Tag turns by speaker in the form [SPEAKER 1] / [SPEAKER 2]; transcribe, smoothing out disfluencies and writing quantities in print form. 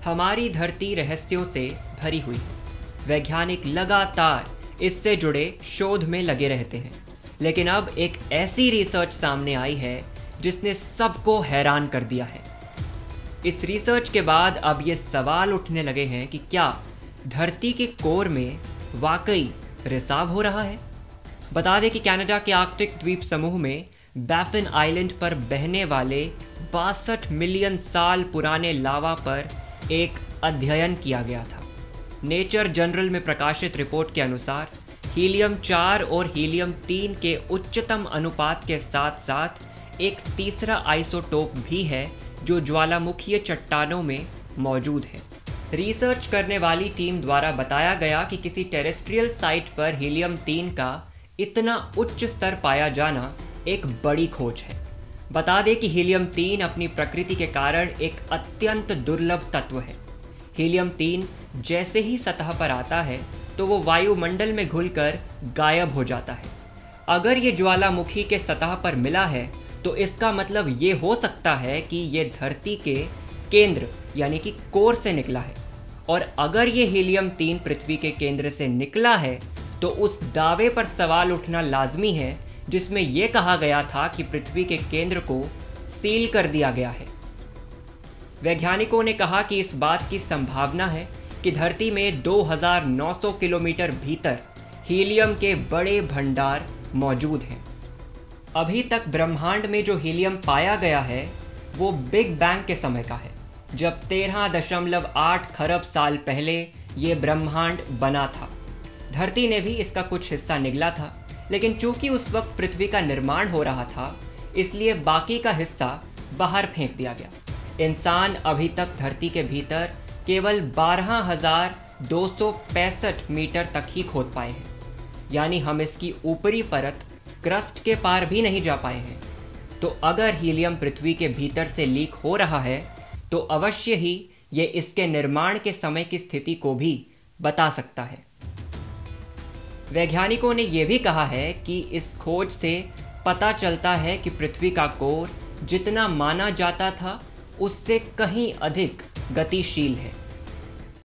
[SPEAKER 1] हमारी धरती रहस्यों से भरी हुई है। वैज्ञानिक लगातार इससे जुड़े शोध में लगे रहते हैं, लेकिन अब एक ऐसी रिसर्च सामने आई है जिसने सबको हैरान कर दिया है। इस रिसर्च के बाद अब ये सवाल उठने लगे हैं कि क्या धरती के कोर में वाकई रिसाव हो रहा है। बता दें कि कनाडा के आर्कटिक द्वीप समूह में बैफिन आइलैंड पर बहने वाले 62 मिलियन साल पुराने लावा पर एक अध्ययन किया गया था। नेचर जर्नल में प्रकाशित रिपोर्ट के अनुसार हीलियम 4 और हीलियम 3 के उच्चतम अनुपात के साथ साथ एक तीसरा आइसोटोप भी है जो ज्वालामुखीय चट्टानों में मौजूद है। रिसर्च करने वाली टीम द्वारा बताया गया कि किसी टेरेस्ट्रियल साइट पर हीलियम 3 का इतना उच्च स्तर पाया जाना एक बड़ी खोज है। बता दें कि हीलियम 3 अपनी प्रकृति के कारण एक अत्यंत दुर्लभ तत्व है। हीलियम 3 जैसे ही सतह पर आता है तो वो वायुमंडल में घुलकर गायब हो जाता है। अगर ये ज्वालामुखी के सतह पर मिला है तो इसका मतलब ये हो सकता है कि ये धरती के केंद्र यानी कि कोर से निकला है, और अगर ये हीलियम 3 पृथ्वी के केंद्र से निकला है तो उस दावे पर सवाल उठना लाजमी है जिसमें यह कहा गया था कि पृथ्वी के केंद्र को सील कर दिया गया है। वैज्ञानिकों ने कहा कि इस बात की संभावना है कि धरती में 2900 किलोमीटर भीतर हीलियम के बड़े भंडार मौजूद हैं। अभी तक ब्रह्मांड में जो हीलियम पाया गया है वो बिग बैंग के समय का है, जब 13.8 खरब साल पहले ये ब्रह्मांड बना था। धरती ने भी इसका कुछ हिस्सा निगला था, लेकिन चूंकि उस वक्त पृथ्वी का निर्माण हो रहा था इसलिए बाकी का हिस्सा बाहर फेंक दिया गया। इंसान अभी तक धरती के भीतर केवल 12,265 मीटर तक ही खोद पाए हैं, यानी हम इसकी ऊपरी परत क्रस्ट के पार भी नहीं जा पाए हैं। तो अगर हीलियम पृथ्वी के भीतर से लीक हो रहा है तो अवश्य ही ये इसके निर्माण के समय की स्थिति को भी बता सकता है। वैज्ञानिकों ने यह भी कहा है कि इस खोज से पता चलता है कि पृथ्वी का कोर जितना माना जाता था उससे कहीं अधिक गतिशील है।